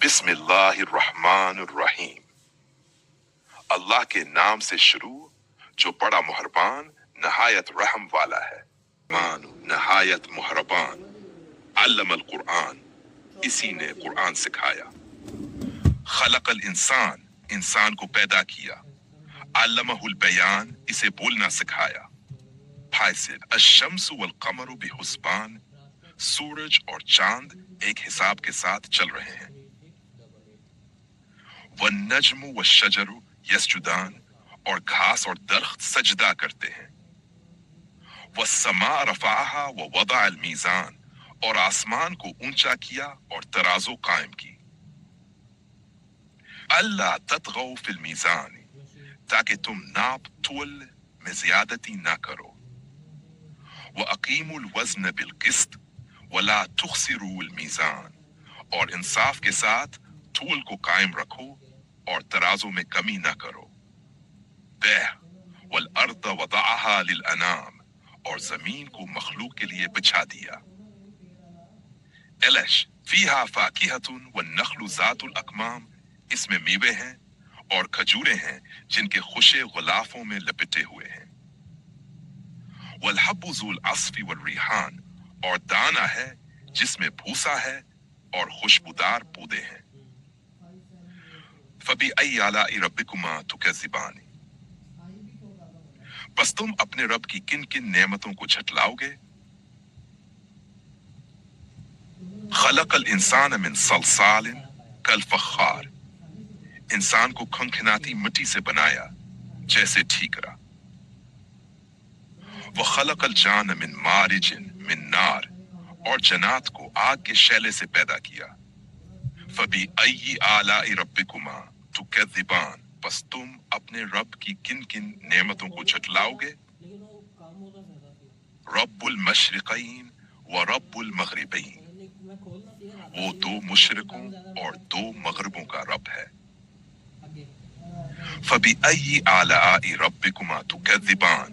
بسم اللہ الرحمن الرحیم، اللہ کے نام سے شروع جو بڑا مہربان نہایت رحم والا ہے۔ مان نہایت مہربان، علم القرآن، اسی نے قرآن سکھایا۔ خلق الانسان، انسان کو پیدا کیا۔ علمہ البیان، اسے بولنا سکھایا۔ حاصل الشمس والقمر بحسبان، سورج اور چاند ایک حساب کے ساتھ چل رہے ہیں۔ والنجم والشجر یسجدان، اور گھاس اور درخت سجدہ کرتے ہیں۔ والسماء رفعها ووضع المیزان، اور آسمان کو اونچا کیا اور ترازو قائم کی۔ اللہ تطغوا فی المیزان، تاکہ تم ناپ تول میں زیادتی نہ کرو۔ وَأَقِيمُوا الْوَزْنَ بِالْقِسْطِ وَلَا تُخْسِرُوا الْمِيزَانَ، اور انصاف کے ساتھ طول کو قائم رکھو اور ترازو میں کمی نہ کرو۔ بہ وَالْأَرْضَ وَضَعَهَا لِلْأَنَامِ، اور زمین کو مخلوق کے لیے بچھا دیا۔ الش فِيهَا فَاكِهَةٌ وَالنَّخْلُ ذَاتُ الْأَكْمَامِ، اس میں میوے ہیں اور کھجورے ہیں جن کے خوشے غلافوں میں لپٹے ہوئے ہیں۔ والحب ذو العصف والریحان، اور دانہ ہے جس میں بھوسا ہے اور خوشبودار پودے ہیں۔ فبأي آلاء ربكما تكذبان، بس تم اپنے رب کی کن کن نعمتوں کو جھٹلاؤ گے؟ خلق الانسان من صلصال کالفخار، انسان کو کھنکھناتی مٹی سے بنایا جیسے ٹھیکرا۔ وخلق الجان من مارج من نار، اور جنات کو آگ کے شعلے سے پیدا کیا۔ فبأي آلاء ربكما تكذبان، بس تم اپنے رب کی کن کن نعمتوں کو جھٹلاؤ گے؟ رب المشرقین و رب المغربین، وہ دو مشرقوں اور دو مغربوں کا رب ہے۔ فبأي آلاء ربكما تكذبان،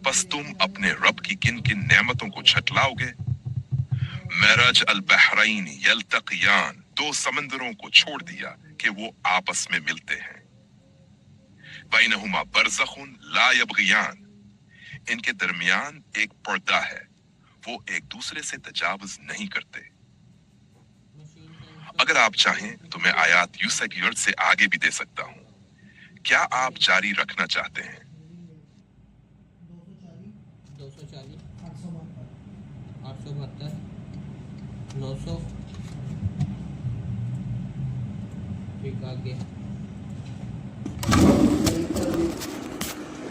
پس تم اپنے رب کی کن کن نعمتوں کو جھٹلاؤ گے؟ مرج البحرین یلتقیان، دو سمندروں کو چھوڑ دیا کہ وہ آپس میں ملتے ہیں۔ بینہما برزخ لا یبغیان، ان کے درمیان ایک پردہ ہے، وہ ایک دوسرے سے تجاوز نہیں کرتے۔ اگر آپ چاہیں تو میں آیات یوسف یرد سے آگے بھی دے سکتا ہوں، کیا آپ جاری رکھنا چاہتے ہیں؟ 240 872 900 ٹھیک آگے۔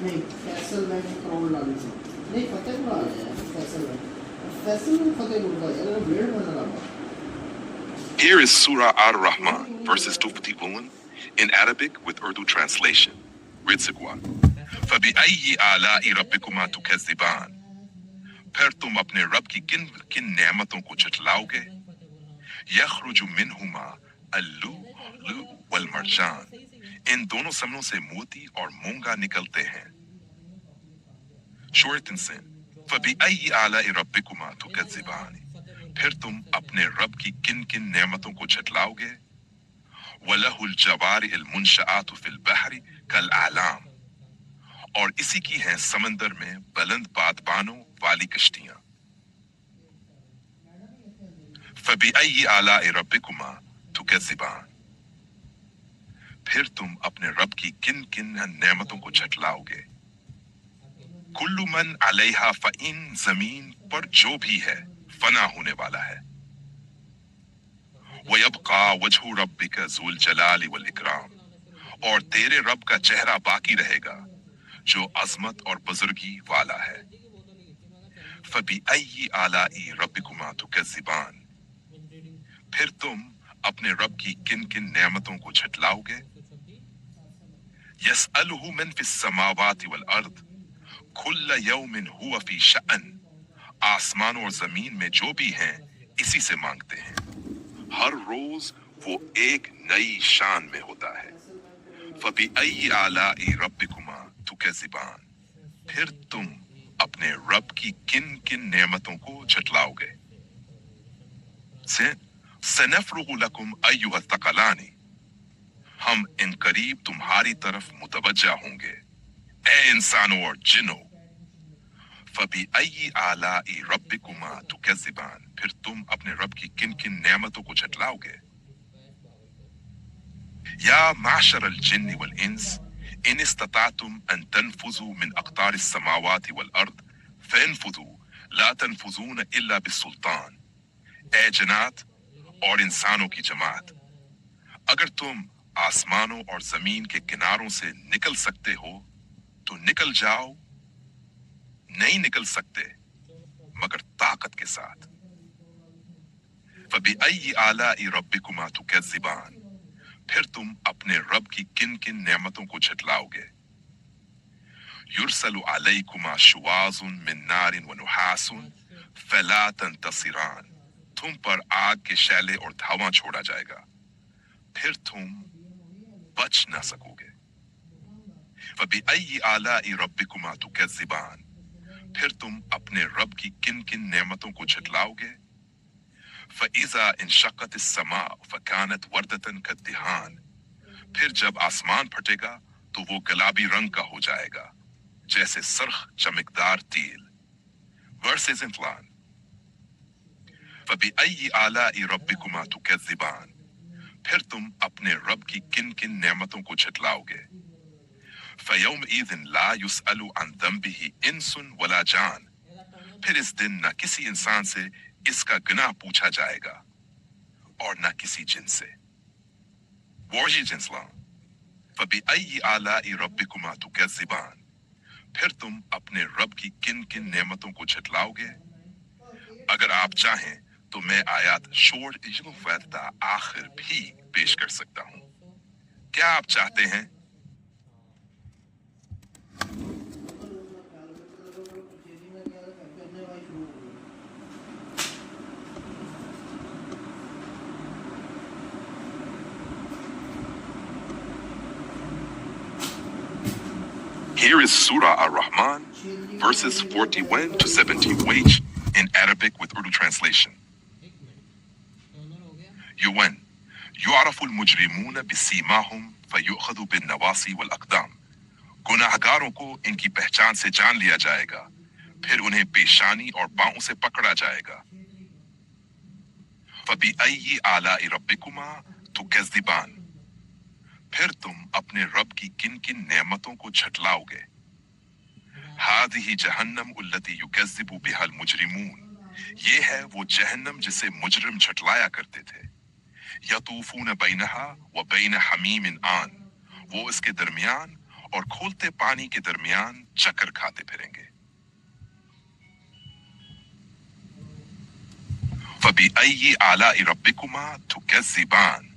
نہیں فیصل میں کروڑ لانے سے نہیں فتح پور آ گیا فیصل میں فتح پور کا ہے بھیڑ میں نظر آتا۔ Here is Surah Ar-Rahman, verses 251, in Arabic with Urdu translation. Rizqwa. فَبِأَيِّ آلَاءِ رَبِّكُمَا تُكَذِّبَانِ، پھر تم اپنے رب کی کن کن نعمتوں کو جھٹلاؤ گے؟ يَخْرُجُ مِنْهُمَا اللُّؤْلُؤُ وَالْمَرْجَانُ، ان دونوں سمنوں سے موتی اور مونگا نکلتے ہیں۔ شورتنسن فَبِأَيِّ آلَاءِ رَبِّكُمَا تُكَذِّبَانِ، پھر تم اپنے رب کی کن کن نعمتوں کو جھٹلاؤ گے؟ وَلَهُ الْجَوَارِ الْمُنشَآتُ فِي الْبَحْرِ كَالْأَعْلَامِ، اور اسی کی ہیں سمندر میں بلند بادبانوں والی کشتیاں۔ فَبِأَيِّ آلَاءِ رَبِّكُمَا تُكَذِّبَانِ، پھر تم اپنے رب کی کن کن نعمتوں کو جھٹلاؤ گے؟ کل من علیہا فإن، زمین پر جو بھی ہے فنا ہونے والا ہے۔ وَيَبْقَى وَجْهُ رَبِّكَ ذُو الْجَلَالِ وَالْإِكْرَامِ، اور تیرے رب کا چہرہ باقی رہے گا جو عظمت اور بزرگی والا ہے۔ فَبِأَيِّ آلَاءِ رَبِّكُمَا تُكَذِّبَانِ، پھر تم اپنے رب کی کن کن نعمتوں کو جھٹلاؤ گے؟ يَسْأَلُهُ مَن فِي السَّمَاوَاتِ وَالْأَرْضِ كُلَّ يَوْمٍ هُوَ فِي شَأْنٍ، آسمان اور زمین میں جو بھی ہیں اسی سے مانگتے ہیں، ہر روز وہ ایک نئی شان میں ہوتا ہے۔ فَبِأَيِّ آلَاءِ رَبِّكُمَا تُكَذِّبَانِ، پھر تم اپنے رب کی کن کن نعمتوں کو جھٹلاؤ گے؟ सनफ्रुगु लकुम अय्युहा तकलानी, हम इन करीब तुम्हारी तरफ मुतवज्जा होंगे ए इंसानों और जिन्नों। फबी अय्यी आलाई रब्बिकुमा तुकज़्ज़िबान, फिर तुम अपने रब की किन किन नेमतों को झटलाओगे। या माशर अल जिन्नि वल इंस इन इस्ततातुम अन तनफुजू मिन अक़तारिस समावाति वल अर्द फनफुजू ला तनफुजून इल्ला बिस्सुल्तान। ए जन्नात और इंसानों की जमात, अगर तुम आसमानों और जमीन के किनारों से निकल सकते हो तो निकल जाओ, नहीं निकल सकते मगर ताकत के साथ। फबिअय्यि आलाई रब्बिकुमा तुकज़्ज़िबान, फिर तुम अपने रब की किन किन नेमतों को झटलाओगे। युरसलु अलैकुमा शुवाज़ुन मिन नारिन व नुहासुन फला तंतसिरान, तुम पर आग के शैले और धावां छोड़ा जाएगा, फिर तुम बच ना सकोगे। फबिअय्यि आलाई रब्बिकुमा तुकज़्ज़िबान, फिर तुम अपने रब की किन किन नेमतों को झटलाओगे। फ़इज़ा इंशक़्क़तिस समा फ़कानत वर्दतन कद्दिहान, फिर जब आसमान फटेगा तो वो गुलाबी रंग का हो जाएगा जैसे सरख चमकदार तेल। वर्सेस इंतलान। फ़बिअय्यि आलाई रब्बिकुमा तुकज़्ज़िबान, फिर तुम अपने रब की किन किन नेमतों को झटलाओगे। फ़यौमइज़िन ला युसअलु अन ज़ंबिही इंसुन वला जान, फिर इस दिन न किसी इंसान से इसका गुनाह पूछा जाएगा और न किसी जिन से। वर्जिज इंसलाम। फ़बिअय्यि आलाई रब्बिकुमा तुकज़्ज़िबान, फिर तुम अपने रब की किन किन नेमतों को झटलाओगे। अगर आप चाहें तो मैं आयत शोर इज्नुफ़ैदा आखिर भी पेश कर सकता हूं। क्या आप चाहते हैं? Here is Surah Ar-Rahman, verses 41 to 71 in Arabic with Urdu translation. एक मिनट दोनों हो गया। युवन युअरफुल मुजरिमून बिसीमाहुम फयुअखज़ु बिन्नवासी वल अक़दाम, गुनाहगारों को इनकी पहचान से जान लिया जाएगा, फिर उन्हें पेशानी और पांवों से पकड़ा जाएगा। फ़बिअय्यि आलाई रब्बिकुमा तुकज़्ज़िबान, फिर तुम अपने रब की किन किन नेमतों को झटलाओगे। हादिही जहन्नम उल्लती युकज़्ज़िबु बिहल मुजरिमून, ये है वो जहन्नम जिसे मुजरिम झटलाया करते थे। यतूफून बैनहा व बैन हमीमिन आन, वो इसके दरमियान और खोलते पानी के दरमियान चक्कर खाते फिरेंगे। फ़बिअय्यि आलाई रब्बिकुमा तुकज़्ज़िबान,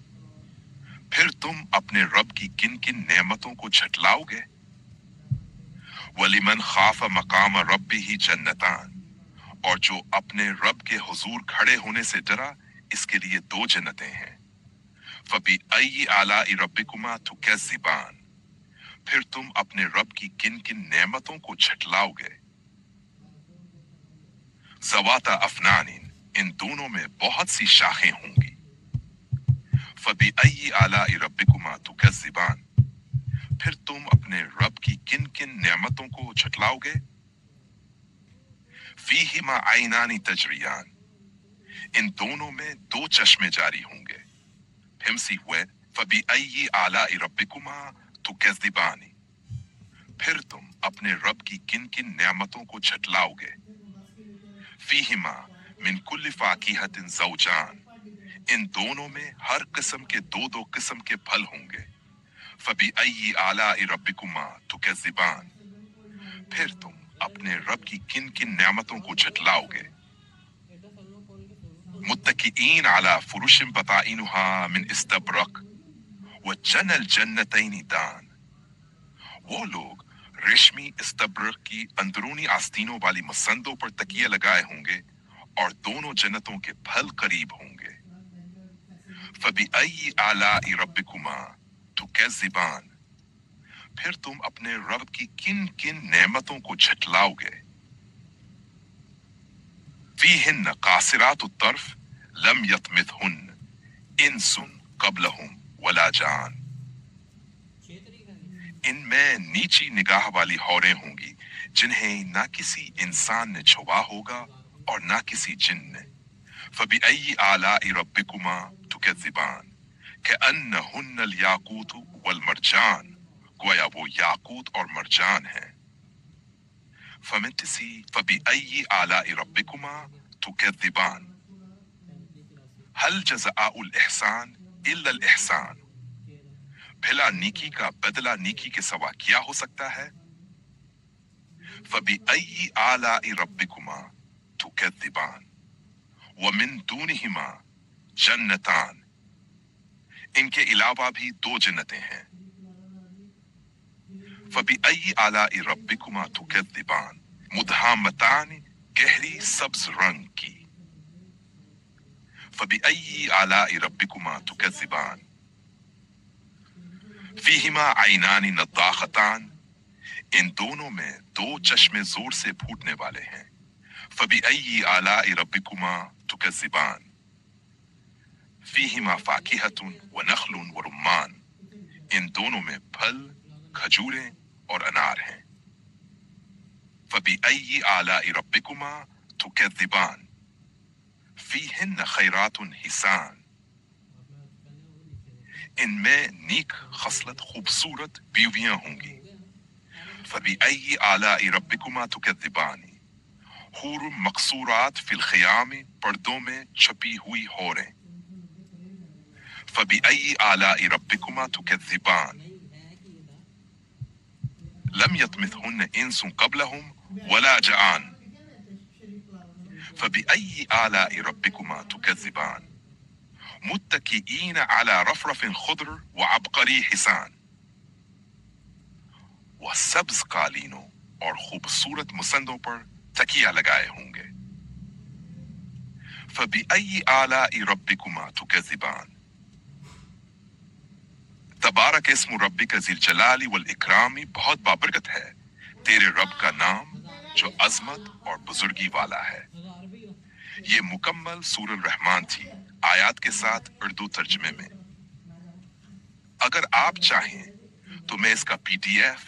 फिर तुम अपने रब की किन किन नेमतों को झटलाओगे। वलिमन खाफ मकाम रब्बिही जन्नतान, और जो अपने रब के हुजूर खड़े होने से डरा, इसके लिए दो जन्नतें हैं। फ़बिअय्यि आलाई रब्बिकुमा तुकज़्ज़िबान, फिर तुम अपने रब की किन किन नेमतों को झटलाओगे। ज़वाता अफ़नानिन, इन दोनों में बहुत सी शाखें होंगी। फ़बिअय्यि आलाई रब्बिकुमा तुकज़्ज़िबान, फिर तुम अपने रब की किन किन नेमतों को झटलाओगे। फ़ीहिमा ऐनानी तजरियान, इन दोनों में दो चश्मे जारी होंगे। हिमसी हुए फ़बिअय्यि आलाई रब्बिकुमा तुकज़्ज़िबानी, फिर तुम अपने रब की किन किन नेमतों को झटलाओगे। फ़ीहिमा मिन कुल्लि फ़ाकिहतिन ज़ौजान, इन दोनों में हर किस्म के दो दो किस्म के फल होंगे। फ़बिअय्यि आलाई रब्बिकुमा तुकज़्ज़िबान, फिर तुम अपने रब की किन किन नेमतों को झटलाओगे। मुत्तकिईन अला फुरुशिन बताइनुहा मिन इस्तबरक व जनल जन्नतैनि दान, वो लोग रेशमी इस्तबरक की अंदरूनी आस्तीनों वाली मसंदों पर तकिए लगाए होंगे और दोनों जन्नतों के फल करीब होंगे। फ़बिअय्यि आलाई रब्बिकुमा तुकज़्ज़िबान, फिर तुम अपने रब की किन किन नेमतों को झटलाओगे। फ़ीहिन्न क़ासिरातुत तर्फ़ लम यतमिथहुन्न, इंसुन कबलहुम वला जान। 6 तरीका है। इनमें नीची निगाह वाली हौरें होंगी जिन्हें ना किसी इंसान ने छुआ होगा और ना किसी जिन ने। फबिअय्यि आलाइ रब्बिकुमा तुकज़्ज़िबान कअन्नहुन्नल याकूत वल मरजान, गोया वो याकूत और मरजान हैं। फमितसी फबिअय्यि आलाइ रब्बिकुमा तुकज़्ज़िबान हल जज़ाउल इहसान इल्लल इहसान, भला नीकी का बदला नीकी के सिवा क्या हो सकता है। फबिअय्यि आलाइ रब्बिकुमा तुकज़्ज़िबान वमिन दूनिहिमा जन्नतान, इनके अलावा भी 2 जन्नतें हैं। फबिअय्यि आलाइ रब्बिकुमा तुकज़्ज़िबान मुदहामतान, गहरी सब्ज रंग की। फबिअय्यि आलाइ रब्बिकुमा तुकज़्ज़िबान फीहिमा ऐनानी नद्दाखतान, इन दोनों में 2 चश्मे जोर से फूटने वाले हैं। फबिअय्यि आलाइ रब्बिकुमा तुकज़्ज़िबान फीहिमा फाकिहतुन व नखलुन व रुम्मान, इन दोनों में फल, खजूरें और अनार हैं। फबिअय्यि आलाइ रब्बिकुमा तुकज़्ज़िबान फीहिन्न खैरातुन हिसान, इनमें नीक खसलत खूबसूरत बीवियां होंगी। फबिअय्यि आलाइ रब्बिकुमा तुकज़्ज़िबान हूर मकसूरात फिल ख़ियाम, पर्दों में छपी हुई हौरें। फबिअय्यि आलाइ रब्बिकुमा तुकज़्ज़िबान लम यतमिथहुन्न इंसुन क़ब्लहुम वला जान। फबिअय्यि आलाइ रब्बिकुमा तुकज़्ज़िबान मुत्तकिईन अला रफ़रफ़िन ख़ुद्र व अबक़री हिसान, वह सब्ज कालीनों और खूबसूरत मुसंदों पर तकिया लगाए होंगे। फबिअय्यि आलाइ रब्बिकुमा तुकज़्ज़िबान तबारक इस्मु रब्बिका ज़िल जलाली वल इकरामी, बहुत बाबरकत है तेरे रब का नाम जो अजमत और बुजुर्गी वाला है। 1000 भी हो। ये मुकम्मल सूरह रहमान थी, आयत के साथ उर्दू तर्जुमे में। अगर आप चाहें तो मैं इसका PDF